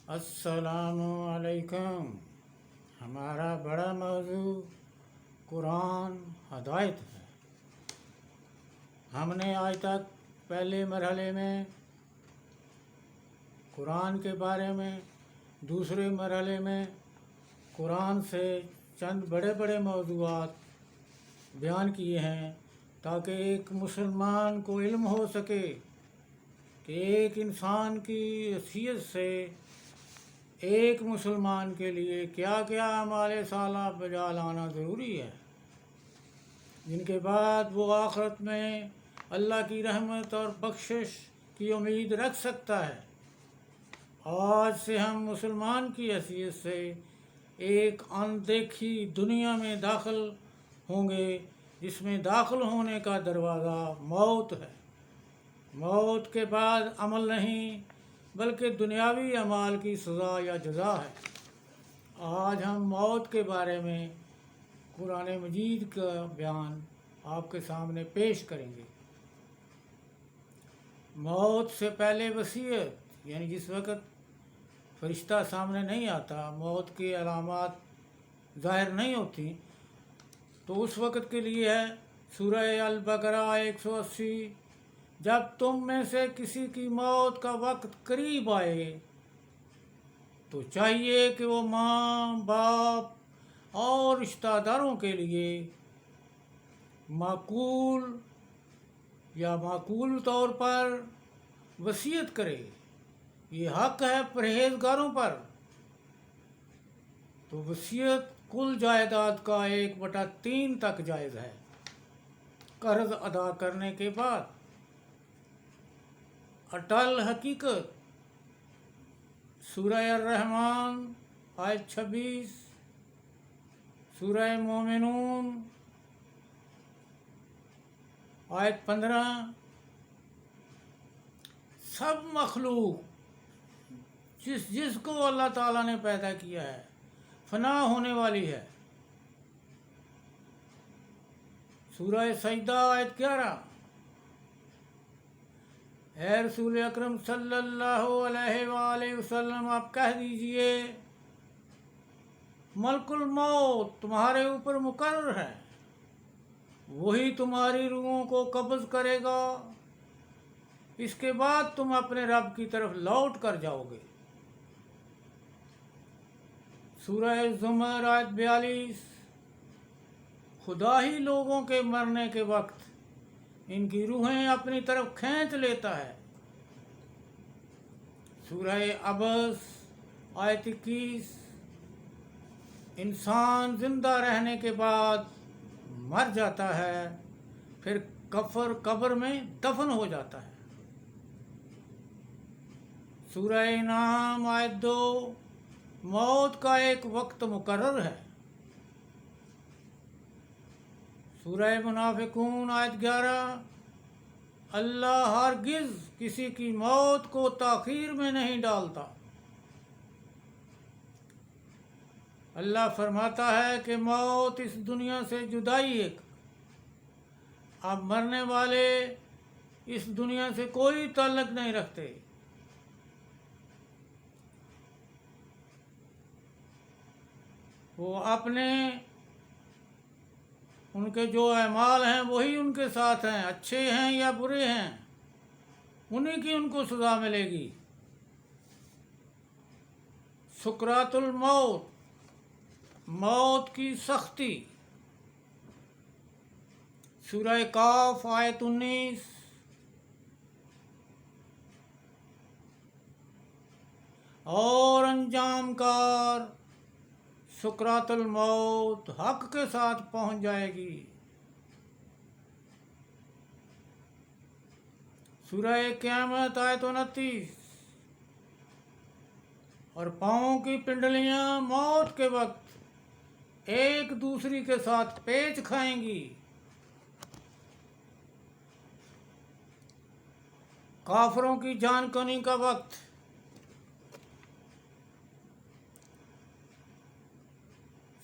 السلام علیکم۔ ہمارا بڑا موضوع قرآن ہدایت ہے۔ ہم نے آج تک پہلے مرحلے میں قرآن کے بارے میں، دوسرے مرحلے میں قرآن سے چند بڑے بڑے موضوعات بیان کیے ہیں تاکہ ایک مسلمان کو علم ہو سکے کہ ایک انسان کی حیثیت سے ایک مسلمان کے لیے کیا کیا اعمال صالحہ بجا لانا ضروری ہے، جن کے بعد وہ آخرت میں اللہ کی رحمت اور بخشش کی امید رکھ سکتا ہے۔ آج سے ہم مسلمان کی حیثیت سے ایک اندیکھی دنیا میں داخل ہوں گے، جس میں داخل ہونے کا دروازہ موت ہے۔ موت کے بعد عمل نہیں بلکہ دنیاوی اعمال کی سزا یا جزا ہے۔ آج ہم موت کے بارے میں قرآن مجید کا بیان آپ کے سامنے پیش کریں گے۔ موت سے پہلے وصیت، یعنی جس وقت فرشتہ سامنے نہیں آتا، موت کی علامات ظاہر نہیں ہوتی، تو اس وقت کے لیے ہے سورہ البقرہ 180۔ جب تم میں سے کسی کی موت کا وقت قریب آئے تو چاہیے کہ وہ ماں، باپ اور رشتہ داروں کے لیے معقول طور پر وصیت کرے۔ یہ حق ہے پرہیزگاروں پر۔ تو وصیت کل جائیداد کا 1/3 تک جائز ہے، قرض ادا کرنے کے بعد۔ اٹل حقیقت، سورہ الرحمن آیت 26، سورہ مومنون آیت 15۔ سب مخلوق جس کو اللہ تعالیٰ نے پیدا کیا ہے فنا ہونے والی ہے۔ سورہ سجدہ آیت 11۔ اے رسول اکرم صلی اللہ علیہ وآلہ وسلم، آپ کہہ دیجئے ملک الموت تمہارے اوپر مقرر ہے، وہی تمہاری روحوں کو قبض کرے گا، اس کے بعد تم اپنے رب کی طرف لوٹ کر جاؤ گے۔ سورہ زمر آیت 42۔ خدا ہی لوگوں کے مرنے کے وقت ان کی روحیں اپنی طرف کھینچ لیتا ہے۔ سورہ عبس آیت 21۔ انسان زندہ رہنے کے بعد مر جاتا ہے، پھر قبر میں دفن ہو جاتا ہے۔ سورہ انعام آیت 2۔ موت کا ایک وقت مقرر ہے۔ سورہ منافقون آیت 11۔ اللہ ہرگز کسی کی موت کو تاخیر میں نہیں ڈالتا۔ اللہ فرماتا ہے کہ موت اس دنیا سے جدائی ایک، اب مرنے والے اس دنیا سے کوئی تعلق نہیں رکھتے۔ وہ اپنے ان کے جو اعمال ہیں وہی ان کے ساتھ ہیں، اچھے ہیں یا برے ہیں، انہی کی ان کو سزا ملے گی۔ سکرات الموت، موت کی سختی، سورہ کاف آیت 19۔ اور انجام کار سکرات الموت حق کے ساتھ پہنچ جائے گی۔ سورہ قیامت آیت 29۔ اور پاؤں کی پنڈلیاں موت کے وقت ایک دوسری کے ساتھ پیچ کھائیں گی۔ کافروں کی جان کنی کا وقت،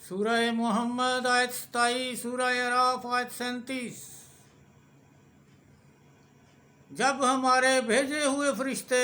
سورہ محمد آیت 27، سورہ اعراف آیت 37۔ جب ہمارے بھیجے ہوئے فرشتے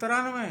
93।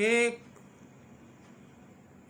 1।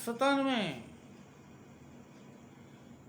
97।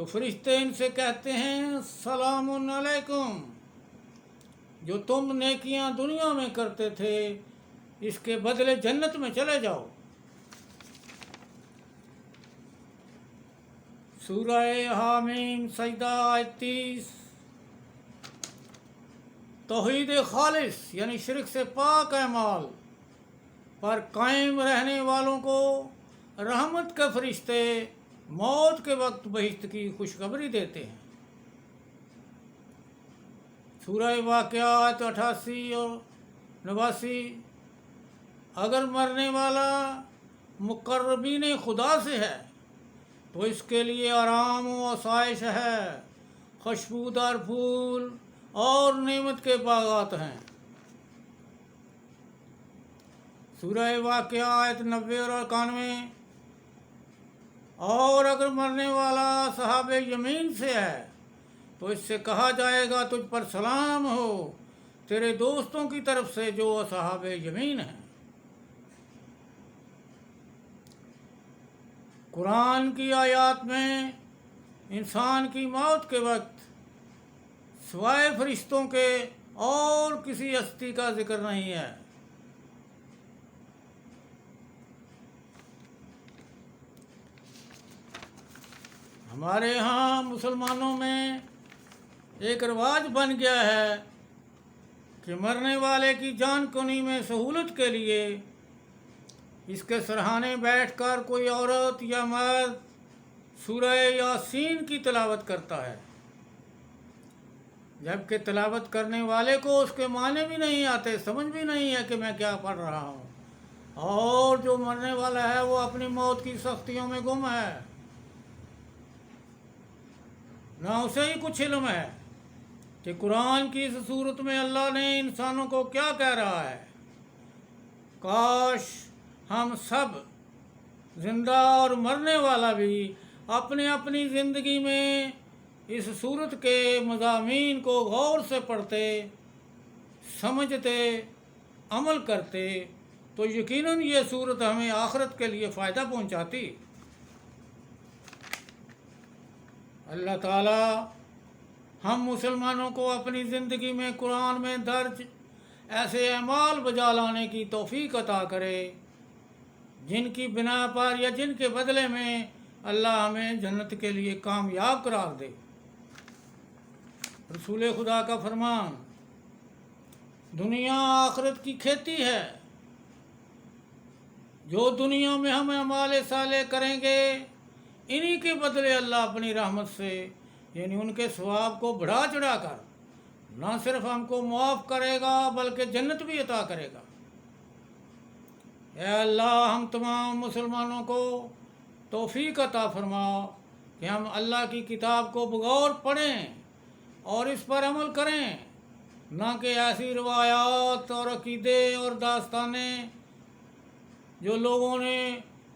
تو فرشتے ان سے کہتے ہیں سلام علیکم، جو تم نیکیاں دنیا میں کرتے تھے اس کے بدلے جنت میں چلے جاؤ۔ سورہ حامیم سجدہ آیت 30۔ توحید خالص یعنی شرک سے پاک اعمال پر قائم رہنے والوں کو رحمت کے فرشتے موت کے وقت بہشت کی خوشخبری دیتے ہیں۔ سورہ واقعات 88 اور 89۔ اگر مرنے والا مقربین خدا سے ہے تو اس کے لیے آرام و آسائش ہے، خوشبودار پھول اور نعمت کے باغات ہیں۔ سورہ واقعات 90 اور 91۔ اور اگر مرنے والا اصحاب یمین سے ہے تو اس سے کہا جائے گا تجھ پر سلام ہو تیرے دوستوں کی طرف سے جو اصحاب یمین ہیں۔ قرآن کی آیات میں انسان کی موت کے وقت سوائے فرشتوں کے اور کسی ہستی کا ذکر نہیں ہے۔ ہمارے ہاں مسلمانوں میں ایک رواج بن گیا ہے کہ مرنے والے کی جان کنی میں سہولت کے لیے اس کے سرہانے بیٹھ کر کوئی عورت یا مرد سورہ یاسین کی تلاوت کرتا ہے، جبکہ تلاوت کرنے والے کو اس کے معنی بھی نہیں آتے، سمجھ بھی نہیں ہے کہ میں کیا پڑھ رہا ہوں، اور جو مرنے والا ہے وہ اپنی موت کی سختیوں میں گم ہے، نہ اسے ہی کچھ علم ہے کہ قرآن کی اس صورت میں اللہ نے انسانوں کو کیا کہہ رہا ہے۔ کاش ہم سب زندہ اور مرنے والا بھی اپنی اپنی زندگی میں اس صورت کے مضامین کو غور سے پڑھتے، سمجھتے، عمل کرتے تو یقیناً یہ صورت ہمیں آخرت کے لیے فائدہ پہنچاتی۔ اللہ تعالی ہم مسلمانوں کو اپنی زندگی میں قرآن میں درج ایسے اعمال بجا لانے کی توفیق عطا کرے جن کی بنا پر یا جن کے بدلے میں اللہ ہمیں جنت کے لیے کامیاب قرار دے۔ رسول خدا کا فرمان، دنیا آخرت کی کھیتی ہے، جو دنیا میں ہم اعمال صالح کریں گے انہی کے بدلے اللہ اپنی رحمت سے یعنی ان کے ثواب کو بڑھا چڑھا کر نہ صرف ہم کو معاف کرے گا بلکہ جنت بھی عطا کرے گا۔ اے اللہ ہم تمام مسلمانوں کو توفیق عطا فرما کہ ہم اللہ کی کتاب کو بغور پڑھیں اور اس پر عمل کریں، نہ کہ ایسی روایات اور عقیدے اور داستانیں جو لوگوں نے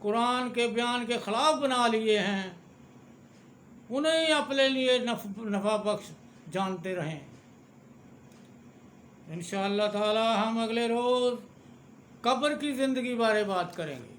قرآن کے بیان کے خلاف بنا لیے ہیں انہیں اپنے لیے نفع بخش جانتے رہیں۔ انشاءاللہ تعالی ہم اگلے روز قبر کی زندگی بارے بات کریں گے۔